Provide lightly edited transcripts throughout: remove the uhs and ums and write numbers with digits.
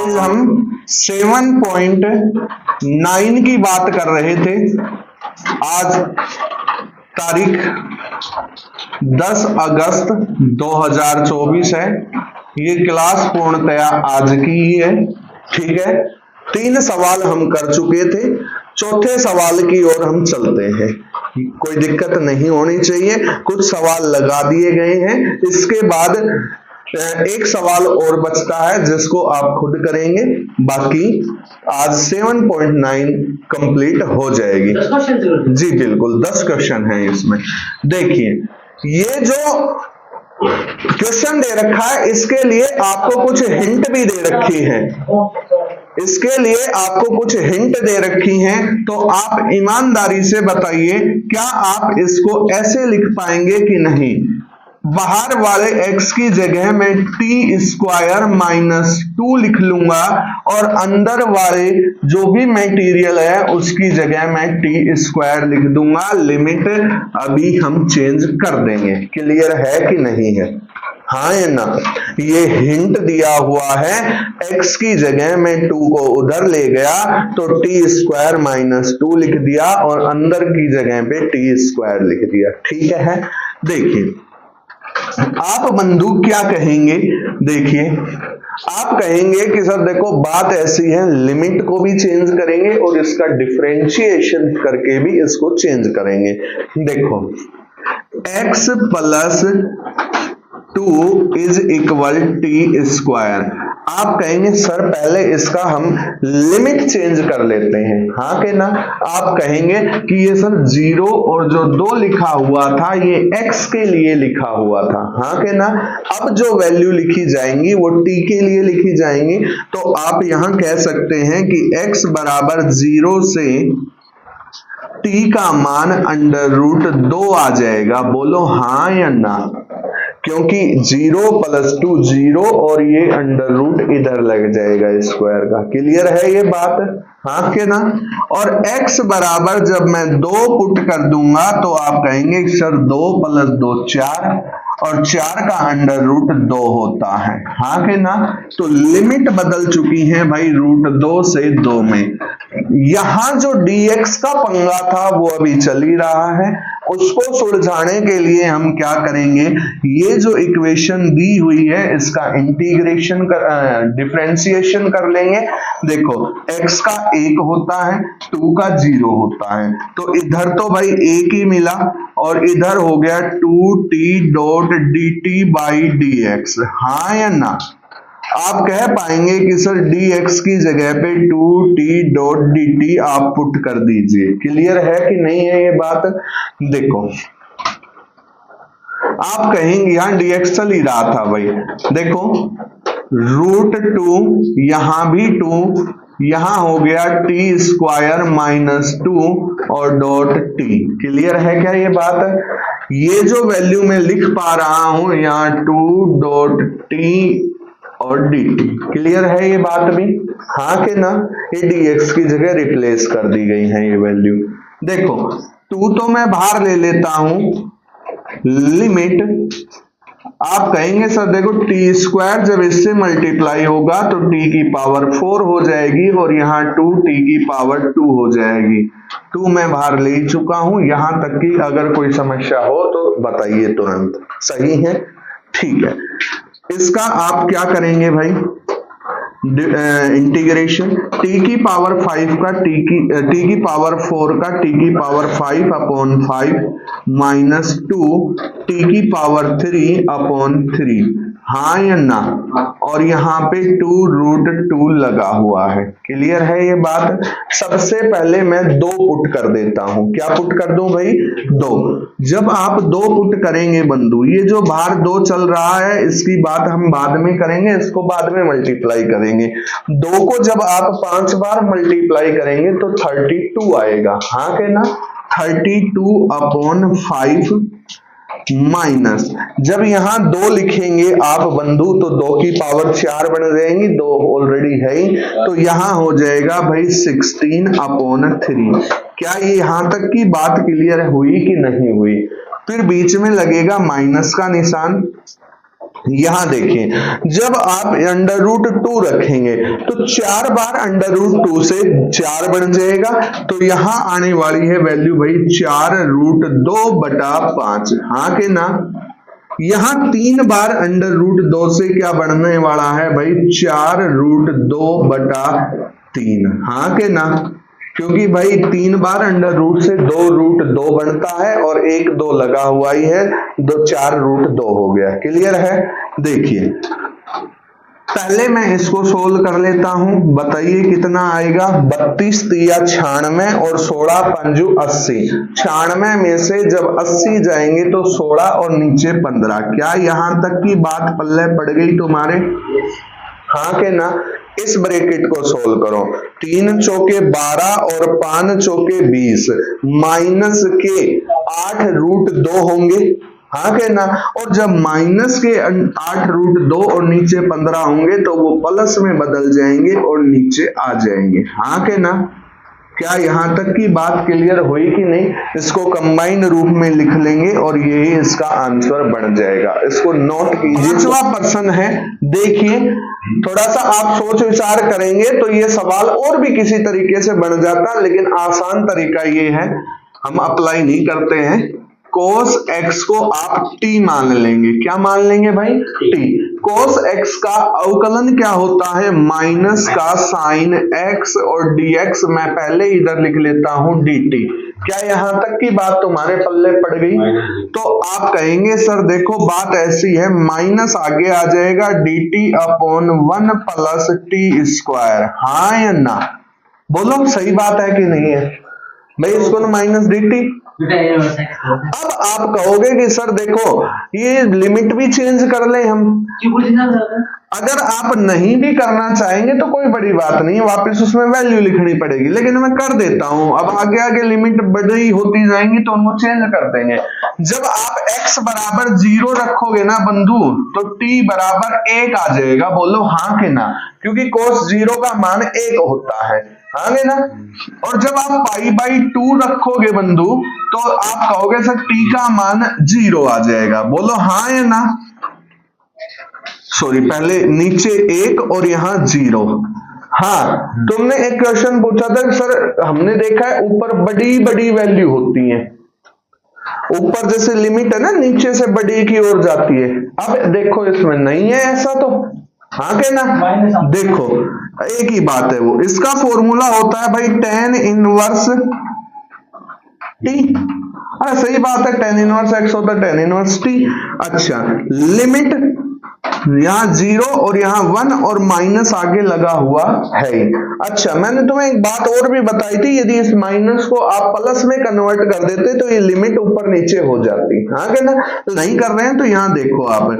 Guys हम 7.9 की बात कर रहे थे। आज तारीख 10 अगस्त 2024 है। ये क्लास पूर्णतया आज की ही है, ठीक है। 3 सवाल हम कर चुके थे, चौथे सवाल की ओर हम चलते हैं। कोई दिक्कत नहीं होनी चाहिए, कुछ सवाल लगा दिए गए हैं। इसके बाद एक सवाल और बचता है जिसको आप खुद करेंगे। बाकी आज 7.9 कंप्लीट हो जाएगी। जी बिल्कुल, 10 क्वेश्चन है इसमें। देखिए, ये जो क्वेश्चन दे रखा है इसके लिए आपको कुछ हिंट भी दे रखी है। इसके लिए आपको कुछ हिंट दे रखी हैं, तो आप ईमानदारी से बताइए, क्या आप इसको ऐसे लिख पाएंगे कि नहीं। बाहर वाले x की जगह में टी स्क्वायर माइनस 2 लिख लूंगा और अंदर वाले जो भी मटेरियल है उसकी जगह में टी स्क्वायर लिख दूंगा। लिमिट अभी हम चेंज कर देंगे। क्लियर है कि नहीं है? हाँ या ना? ये हिंट दिया हुआ है, x की जगह में 2 को उधर ले गया तो टी स्क्वायर माइनस 2 लिख दिया और अंदर की जगह पे टी स्क्वायर लिख दिया। ठीक है, देखिए आप बंधु क्या कहेंगे। देखिए, आप कहेंगे कि सर देखो बात ऐसी है, लिमिट को भी चेंज करेंगे और इसका डिफरेंशिएशन करके भी इसको चेंज करेंगे। देखो, x plus 2 is equal T square. आप कहेंगे सर पहले इसका हम लिमिट चेंज कर लेते हैं, हाँ के ना। आप कहेंगे कि ये सर 0 और जो 2 लिखा हुआ था ये x के लिए लिखा हुआ था, हाँ के ना। अब जो वैल्यू लिखी जाएंगी वो t के लिए लिखी जाएंगी। तो आप यहां कह सकते हैं कि x बराबर 0 से t का मान √2 आ जाएगा। बोलो हाँ या ना? क्योंकि 0 प्लस 2 0 और ये √, इधर लग जाएगा स्क्वायर का। क्लियर है ये बात? हाँ के ना। और x बराबर जब मैं 2 पुट कर दूंगा तो आप कहेंगे सर 2 प्लस 2 4 और 4 का √2 होता है, हाँ के ना। तो लिमिट बदल चुकी है भाई √2 से 2 में। यहां जो dx का पंगा था वो अभी चल ही रहा है, उसको सुलझाने के लिए हम क्या करेंगे, ये जो इक्वेशन दी हुई है इसका इंटीग्रेशन डिफरेंशिएशन कर लेंगे। देखो, x का 1 होता है, 2 का 0 होता है, तो इधर तो भाई 1 ही मिला और इधर हो गया 2t dot dt by dx। हाँ या ना? आप कह पाएंगे कि सर dx की जगह पे 2t डॉट dt आप पुट कर दीजिए। क्लियर है कि नहीं है ये बात? देखो, आप कहेंगे यहां dx चल ही रहा था भाई। देखो, √2 यहां भी 2, यहां हो गया टी स्क्वायर माइनस 2 और डॉट टी। क्लियर है क्या ये बात? ये जो वैल्यू मैं लिख पा रहा हूं यहां 2 डॉट टी और dt। क्लियर है ये बात भी? हाँ के ना। ये dx की जगह रिप्लेस कर दी गई है ये वैल्यू। देखो, 2 तो मैं बाहर ले लेता हूं, लिमिट आप कहेंगे सर देखो टी स्क्वायर जब इससे मल्टीप्लाई होगा तो t की पावर 4 हो जाएगी और यहाँ 2 t की पावर 2 हो जाएगी। 2 मैं बाहर ले चुका हूं। यहां तक कि अगर कोई समस्या हो तो बताइए तुरंत। सही है? ठीक है। इसका आप क्या करेंगे भाई, इंटीग्रेशन t की पावर 5 का t की पावर 4 का t की पावर 5 अपॉन 5 माइनस 2 t की पावर 3 अपॉन 3। हाँ या ना? और यहाँ पे 2√2 लगा हुआ है। क्लियर है ये बात? सबसे पहले मैं 2 पुट कर देता हूं। क्या पुट कर दूं भाई? 2। जब आप 2 पुट करेंगे बंधु, ये जो बाहर 2 चल रहा है इसकी बात हम बाद में करेंगे, इसको बाद में मल्टीप्लाई करेंगे। 2 को जब आप 5 बार मल्टीप्लाई करेंगे तो 32 आएगा, हाँ के ना। 32 अपॉन 5 माइनस, जब यहां 2 लिखेंगे आप बंधु तो 2 की पावर 4 बन जाएंगी, 2 ऑलरेडी है ही, तो यहां हो जाएगा भाई 16 अपॉन 3। क्या ये यहां तक की बात क्लियर हुई कि नहीं हुई? फिर बीच में लगेगा माइनस का निशान, यहां देखिए, जब आप अंडर रूट 2 रखेंगे तो 4 बार अंडर रूट 2 से 4 बन जाएगा, तो यहां आने वाली है वैल्यू भाई 4 रूट 2/5। हाँ के ना? यहां 3 बार अंडर रूट 2 से क्या बढ़ने वाला है भाई 4 रूट 2/3। हाँ के ना? क्योंकि भाई 3 बार अंडर रूट से 2 रूट 2 बनता है और 1 2 लगा हुआ ही है, 4 रूट 2 हो गया। क्लियर है? देखिए पहले मैं इसको सोल्व कर लेता हूं, बताइए कितना आएगा। 32 तिया 96 और 16 पंजू 80। 96 में से जब 80 जाएंगे तो 16 और नीचे 15। क्या यहां तक की बात पल्ले पड़ गई तुम्हारे? हाँ के ना? इस ब्रैकेट को सोल्व करो। 3 चौके 12 और 5 चौके 20 माइनस के 8 रूट 2 होंगे। हाँ के ना? और जब माइनस के 8 रूट 2 और नीचे 15 होंगे तो वो प्लस में बदल जाएंगे और नीचे आ जाएंगे। हाँ के ना? क्या यहां तक की बात क्लियर हुई कि नहीं? इसको कंबाइन रूप में लिख लेंगे और यही इसका आंसर बन जाएगा। इसको नोट कीजिए। 5वां प्रश्न है, देखिए थोड़ा सा आप सोच विचार करेंगे तो ये सवाल और भी किसी तरीके से बन जाता, लेकिन आसान तरीका ये है, हम अप्लाई नहीं करते हैं। cos x को आप t मान लेंगे। क्या मान लेंगे भाई? t। cos x का अवकलन क्या होता है? माइनस का sin x और dx मैं पहले इधर लिख लेता हूं dt। क्या यहां तक की बात तुम्हारे पल्ले पड़ गई? तो आप कहेंगे सर देखो बात ऐसी है, माइनस आगे आ जाएगा dt upon 1 plus t square. हाँ या ना? बोलो सही बात है कि नहीं है भाई? इसको ना माइनस dt। अब आप कहोगे कि सर देखो ये लिमिट भी चेंज कर ले हम। अगर आप नहीं भी करना चाहेंगे तो कोई बड़ी बात नहीं है, वापस उसमें वैल्यू लिखनी पड़ेगी, लेकिन मैं कर देता हूं। अब आगे आगे लिमिट बड़ी होती जाएंगी तो उनको चेंज कर देंगे। जब आप x बराबर 0 रखोगे ना बंधु तो t बराबर 1 आ जाएगा। बोलो हाँ के ना? क्योंकि cos 0 का मान 1 होता है। हाँ ना? और जब आप पाई बाई 2 रखोगे बंधु तो आप कहोगे सर t का मान 0 आ जाएगा। बोलो हाँ या ना? सॉरी, पहले नीचे 1 और यहां 0। हाँ, तुमने एक क्वेश्चन पूछा था सर, हमने देखा है ऊपर बड़ी बड़ी वैल्यू होती है, ऊपर जैसे लिमिट है ना नीचे से बड़ी की ओर जाती है। अब देखो इसमें नहीं है ऐसा तो। हाँ के ना? देखो एक ही बात है वो, इसका फॉर्मूला होता है भाई tan इनवर्स t। अरे सही बात है, tan इनवर्स x होता है tan इनवर्स t। अच्छा, लिमिट यहाँ 0 और यहाँ 1 और माइनस आगे लगा हुआ है। अच्छा, मैंने तुम्हें एक बात और भी बताई थी, यदि इस माइनस को आप प्लस में कन्वर्ट कर देते तो ये लिमिट ऊपर नीचे हो जाती। हाँ क्या ना? नहीं कर रहे हैं तो यहाँ देखो आप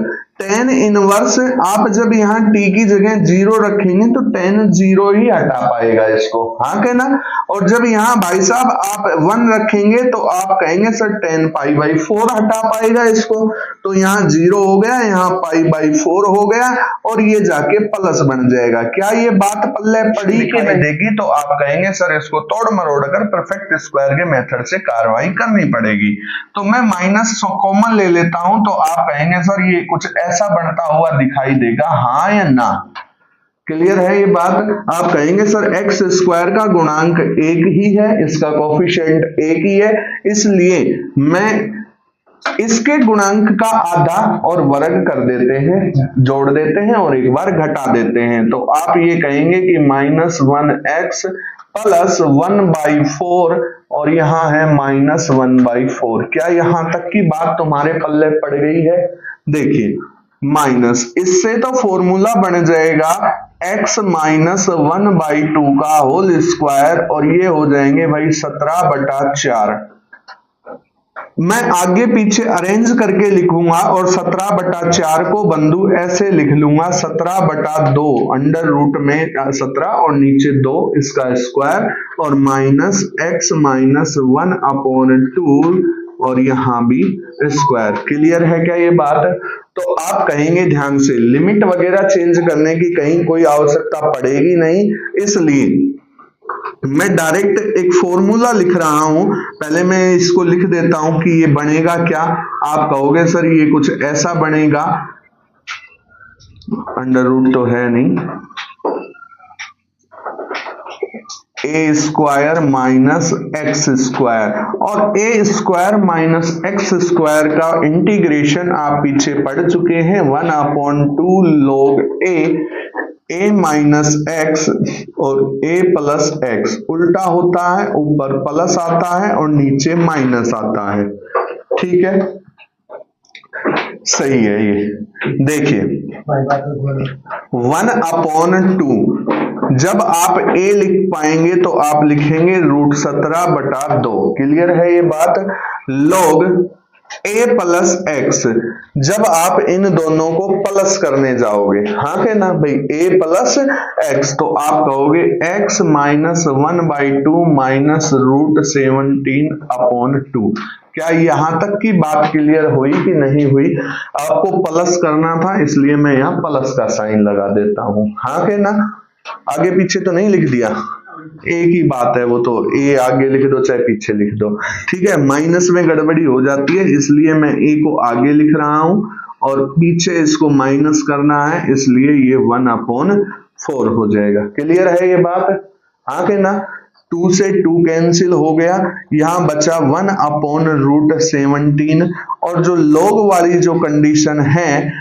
tan इनवर्स, आप जब यहाँ t की जगह 0 रखेंगे तो tan 0 ही हटा पाएगा इसको। हाँ क्या ना? और जब यहाँ भाई साहब आप 1 रखेंगे तो आप कहेंगे सर tan पाई बाई 4 हटा पाएगा इसको। तो यहाँ 0 हो गया, यहाँ पाई बाई 4 हो गया और ये जाके प्लस बन जाएगा। क्या ये बात पल्ले पड़ी कि नहीं देगी? तो आप कहेंगे सर इसको तोड़ मरोड़ कर परफेक्ट स्क्वायर के मेथड से कार्रवाई करनी पड़ेगी। तो मैं माइनस कॉमन ले लेता हूं तो आप कहेंगे सर ये कुछ ऐसा बनता हुआ दिखाई देगा। हाँ या ना? क्लियर है ये बात? आप कहेंगे सर एक्स स्क्वायर का गुणांक 1 ही है, इसका कोफिशिएंट 1 ही है, इसलिए मैं इसके गुणांक का आधा और वर्ग कर देते हैं, जोड़ देते हैं और एक बार घटा देते हैं। तो आप ये कहेंगे कि -1x प्लस 1/4 और यहाँ है -1/4। क्या यहां तक की बात तुम्हारे पल्ले पड़ गई है? देखिए माइनस, इससे तो फॉर्मूला बन जाएगा x माइनस 1/2 का होल स्क्वायर और ये हो जाएंगे भाई 17/4। मैं आगे पीछे अरेंज करके लिखूंगा और 17/4 को बंधु ऐसे लिख लूंगा 17/2 अंडर रूट में 17 और नीचे 2 इसका स्क्वायर और माइनस x माइनस 1/2 और यहां भी स्क्वायर। क्लियर है क्या ये बात? तो आप कहेंगे ध्यान से लिमिट वगैरह चेंज करने की कहीं कोई आवश्यकता पड़ेगी नहीं, इसलिए मैं डायरेक्ट एक फॉर्मूला लिख रहा हूं। पहले मैं इसको लिख देता हूं कि ये बनेगा क्या। आप कहोगे सर ये कुछ ऐसा बनेगा अंडर रूट तो है नहीं, ए स्क्वायर माइनस एक्स स्क्वायर, और ए स्क्वायर माइनस एक्स स्क्वायर का इंटीग्रेशन आप पीछे पढ़ चुके हैं 1/2 log ए माइनस एक्स और ए प्लस एक्स उल्टा होता है, ऊपर प्लस आता है और नीचे माइनस आता है। ठीक है, सही है। ये देखिए 1/2, जब आप a लिख पाएंगे तो आप लिखेंगे √17/2। क्लियर है ये बात। log a प्लस एक्स, जब आप इन दोनों को प्लस करने जाओगे, हाँ के ना भाई, a प्लस एक्स, तो आप कहोगे x माइनस 1/2 माइनस √17/2। क्या यहां तक की बात क्लियर हुई कि नहीं हुई? आपको प्लस करना था इसलिए मैं यहाँ प्लस का साइन लगा देता हूं, हाँ के ना, आगे पीछे तो नहीं लिख दिया, एक ही बात है वो, तो ए आगे लिख दो चाहे पीछे लिख दो। ठीक है, माइनस में गड़बड़ी हो जाती है इसलिए मैं ए को आगे लिख रहा हूं और पीछे इसको माइनस करना है, इसलिए ये 1/4 हो जाएगा। क्लियर है ये बात? हाँ के ना, 2 से 2 कैंसिल हो गया, यहां बचा 1/√17, और जो log वाली जो कंडीशन है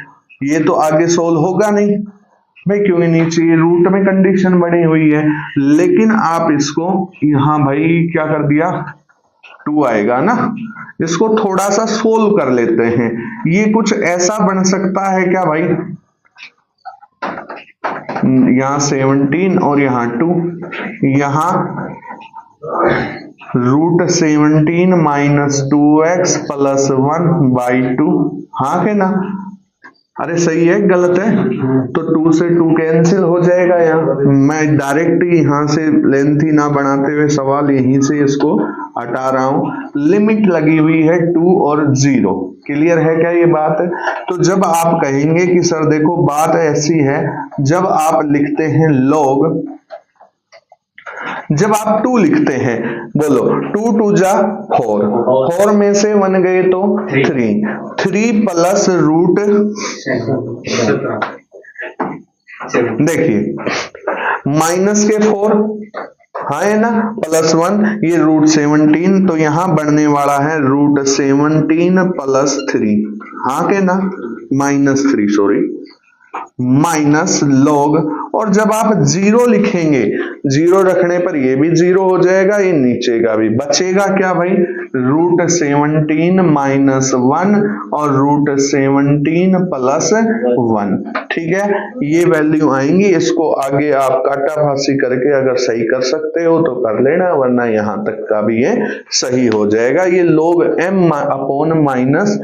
ये तो आगे सोल्व होगा नहीं भाई, क्योंकि नीचे ये रूट में कंडीशन बनी हुई है, लेकिन आप इसको यहां भाई क्या कर दिया, 2 आएगा ना, इसको थोड़ा सा सोल्व कर लेते हैं। ये कुछ ऐसा बन सकता है क्या भाई, यहां 17 और यहां 2, यहां √17 माइनस 2x प्लस 1/2, हाँ के ना, अरे सही है गलत है, तो 2 से 2 कैंसिल हो जाएगा। यहाँ मैं डायरेक्ट यहाँ से लेंथी ना बनाते हुए सवाल यहीं से इसको हटा रहा हूं, लिमिट लगी हुई है 2 और 0। क्लियर है क्या ये बात? तो जब आप कहेंगे कि सर देखो बात ऐसी है, जब आप लिखते हैं log, जब आप 2 लिखते हैं, बोलो 2 2 जा 4, 4 में से 1 गए तो 3 प्लस रूट, देखिए माइनस के 4, हाँ है ना, प्लस 1, ये √17, तो यहां बढ़ने वाला है √17 प्लस 3, हाँ के ना, -3 सॉरी, माइनस log, और जब आप 0 लिखेंगे, 0 रखने पर ये भी 0 हो जाएगा, ये नीचे का भी बचेगा क्या भाई, √17 माइनस 1 और √17 प्लस 1। ठीक है, ये वैल्यू आएंगी, इसको आगे आप काटाभासी करके अगर सही कर सकते हो तो कर लेना, वरना यहां तक का भी ये सही हो जाएगा। ये log m upon minus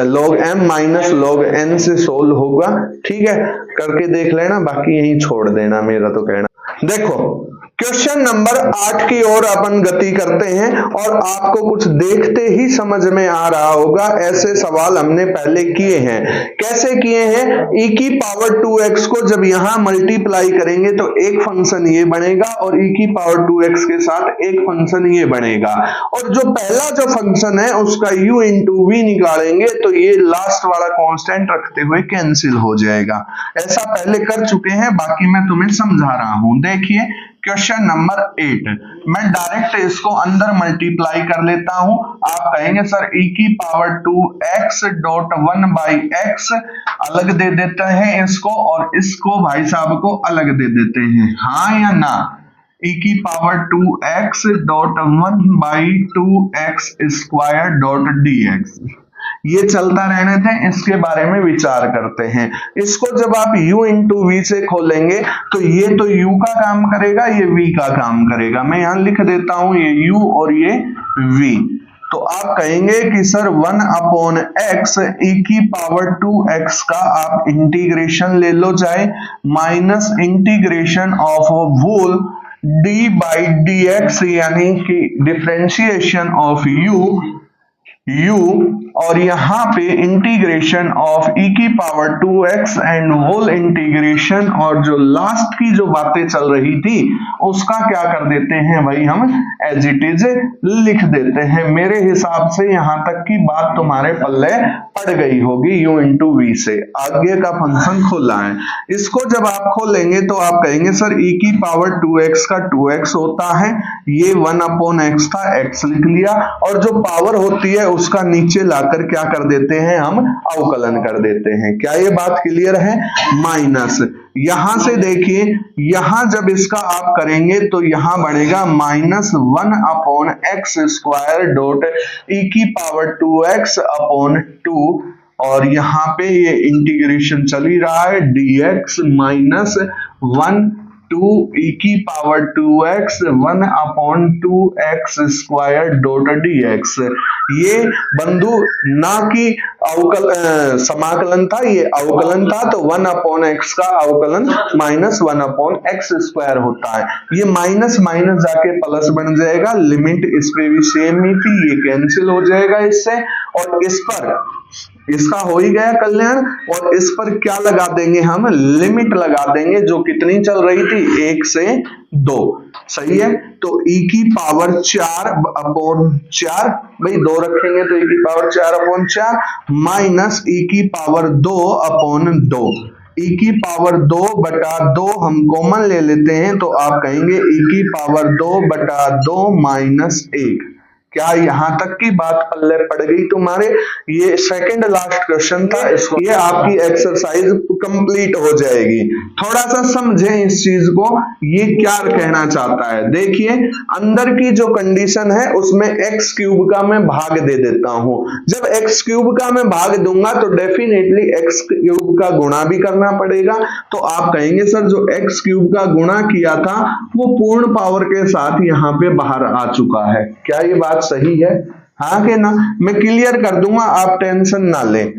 log m minus log n से सोल्व होगा। ठीक है, करके देख लेना, बाकी यहीं छोड़ देना मेरा तो कहना। देखो क्वेश्चन नंबर 8 की ओर अपन गति करते हैं, और आपको कुछ देखते ही समझ में आ रहा होगा, ऐसे सवाल हमने पहले किए हैं। कैसे किए हैं? e की पावर 2x को जब यहां मल्टीप्लाई करेंगे तो एक फंक्शन ये बनेगा, और e की पावर 2x के साथ एक फंक्शन ये बनेगा, और जो पहला जो फंक्शन है उसका u इंटू v निकालेंगे तो ये लास्ट वाला कांस्टेंट रखते हुए कैंसिल हो जाएगा। ऐसा पहले कर चुके हैं, बाकी मैं तुम्हें समझा रहा हूं। देखिए क्वेश्चन नंबर 8, मैं डायरेक्ट इसको अंदर मल्टीप्लाई कर लेता हूं। आप कहेंगे सर e की पावर 2x डॉट 1/x अलग दे देते हैं इसको, और इसको भाई साहब को अलग दे देते हैं, हाँ या ना, e की power 2x dot 1/2x square dot dx, ये चलता रहने थे, इसके बारे में विचार करते हैं। इसको जब आप u इंटू वी से खोलेंगे तो ये तो u का काम करेगा, ये v का काम करेगा। मैं यहां लिख देता हूं ये u और ये v। तो आप कहेंगे कि सर 1/x e की पावर 2x का आप इंटीग्रेशन ले लो, चाहे minus integration of whole d/dx, यानी कि डिफरेंशिएशन ऑफ u और यहाँ पे इंटीग्रेशन ऑफ e की power 2x and whole integration, और जो लास्ट की जो बातें चल रही थी उसका क्या कर देते हैं भाई, हम एज इट इज लिख देते हैं। मेरे हिसाब से यहाँ तक की बात तुम्हारे पल्ले पड़ गई होगी। u इंटू वी से आगे का फंक्शन खोला है, इसको जब आप खोलेंगे तो आप कहेंगे सर e की पावर 2x का 2x होता है, ये 1/x था, x लिख लिया, और जो पावर होती है उसका नीचे लाकर क्या कर देते हैं, हम अवकलन कर देते हैं। क्या ये बात क्लियर है? माइनस यहां से देखिए, यहां जब इसका आप करेंगे तो यहां बनेगा -1/x² डॉट e की पावर 2x/2, और यहाँ पे ये इंटीग्रेशन चल ही रहा है dx -1 2 e की power 2x 1/2x² dot dx। ये बंधु ना कि समाकलन था, ये अवकलन था, तो 1/x का अवकलन -1/x² होता है। ये माइनस माइनस जाके प्लस बन जाएगा, लिमिट इस पे भी सेम ही थी, ये कैंसिल हो जाएगा इससे, और इस पर इसका हो ही गया कल्याण, और इस पर क्या लगा देंगे, हम लिमिट लगा देंगे, जो कितनी चल रही थी 1 से 2। सही है, तो e की पावर 4/4, भाई 2 रखेंगे तो e की पावर 4/4 माइनस e की पावर 2/2। e की पावर 2/2 हम कॉमन ले लेते हैं, तो आप कहेंगे e की पावर 2/2 माइनस 1। क्या यहां तक की बात पल्ले पड़ गई तुम्हारे? ये सेकंड लास्ट क्वेश्चन था, इसको ये आपकी एक्सरसाइज कंप्लीट हो जाएगी। थोड़ा सा समझें इस चीज को, ये क्या कहना चाहता है। देखिए अंदर की जो कंडीशन है उसमें x³ का मैं भाग दे देता हूं। जब x³ का मैं भाग दूंगा तो डेफिनेटली x³ का गुणा भी करना पड़ेगा, तो आप कहेंगे सर जो x³ का गुणा किया था वो पूर्ण पावर के साथ यहाँ पे बाहर आ चुका है। क्या ये बात सही है? हाँ कि ना? मैं क्लियर कर दूंगा, आप टेंशन ना लें।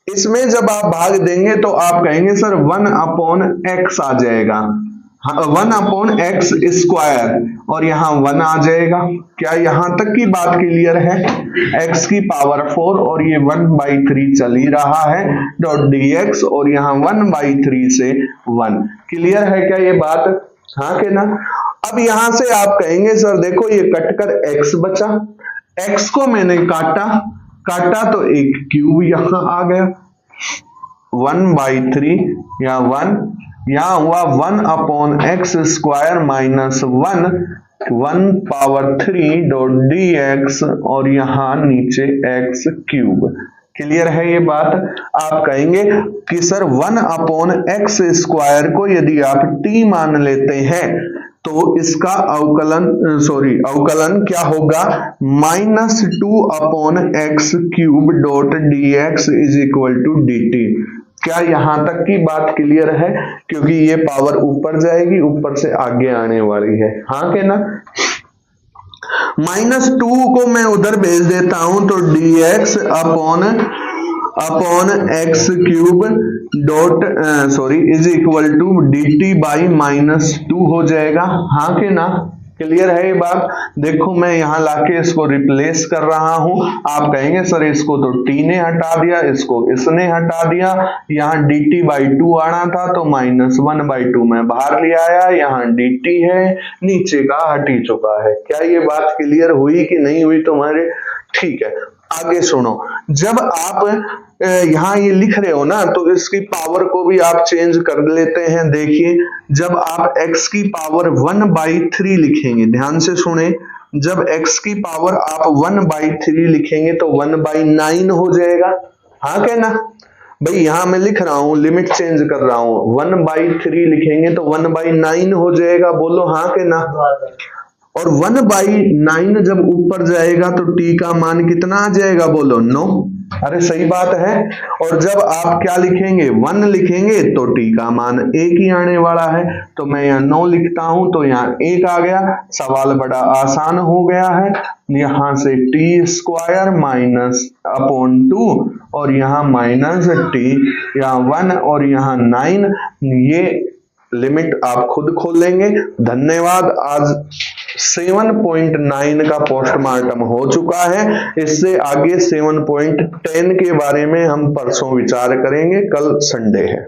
इसमें जब आप भाग देंगे तो आप कहेंगे सर 1/x आ जाएगा, 1/x², और यहाँ 1 आ जाएगा। क्या यहां तक की बात क्लियर है? x की पावर 4 और ये 1/3 चल ही रहा है डॉट dx, और यहाँ 1/3 से 1। क्लियर है क्या ये बात? हाँ कि ना? अब यहां से आप कहेंगे सर देखो ये कटकर x बचा, x को मैंने काटा तो एक क्यूब यहां आ गया, 1/3 या 1, यहां हुआ 1/x² माइनस 1/3 डॉट dx, और यहां नीचे x³। क्लियर है ये बात? आप कहेंगे कि सर 1/x² को यदि आप t मान लेते हैं तो इसका अवकलन क्या होगा, -2/x³ dot dx is equal to dt। क्या यहां तक की बात क्लियर है? क्योंकि ये पावर ऊपर जाएगी, ऊपर से आगे आने वाली है। हाँ के ना? -2 को मैं उधर भेज देता हूं तो dx upon x³ dot is equal to dt by -2 हो जाएगा। हाँ के ना? क्लियर है ये बात? देखो मैं यहाँ लाके इसको रिप्लेस कर रहा हूं, आप कहेंगे सर इसको तो t ने हटा दिया, इसको इसने हटा दिया, यहाँ dt/2 आना था तो -1/2 में बाहर ले आया, यहाँ dt है, नीचे का हट ही चुका है। क्या ये बात क्लियर हुई कि नहीं हुई तुम्हारे? ठीक है, आगे सुनो। जब आप यहाँ ये लिख रहे हो ना तो इसकी पावर को भी आप चेंज कर लेते हैं। देखिए जब आप x की पावर 1/3 लिखेंगे, ध्यान से सुने, जब x की पावर आप 1/3 लिखेंगे तो 1/9 हो जाएगा। हाँ कहना भाई, यहां मैं लिख रहा हूं, लिमिट चेंज कर रहा हूं, 1/3 लिखेंगे तो 1/9 हो जाएगा। बोलो हाँ कहना? और 1/9 जब ऊपर जाएगा तो t का मान कितना आ जाएगा? बोलो 9। अरे सही बात है। और जब आप क्या लिखेंगे, 1 लिखेंगे तो t का मान 1 ही आने वाला है, तो मैं यहाँ 9 लिखता हूं तो यहाँ 1 आ गया। सवाल बड़ा आसान हो गया है। यहां से t² -/2 और यहाँ -t, यहाँ 1 और यहाँ 9, ये लिमिट आप खुद खोल लेंगे। धन्यवाद। आज 7.9 का पोस्टमार्टम हो चुका है। इससे आगे 7.10 के बारे में हम परसों विचार करेंगे, कल संडे है।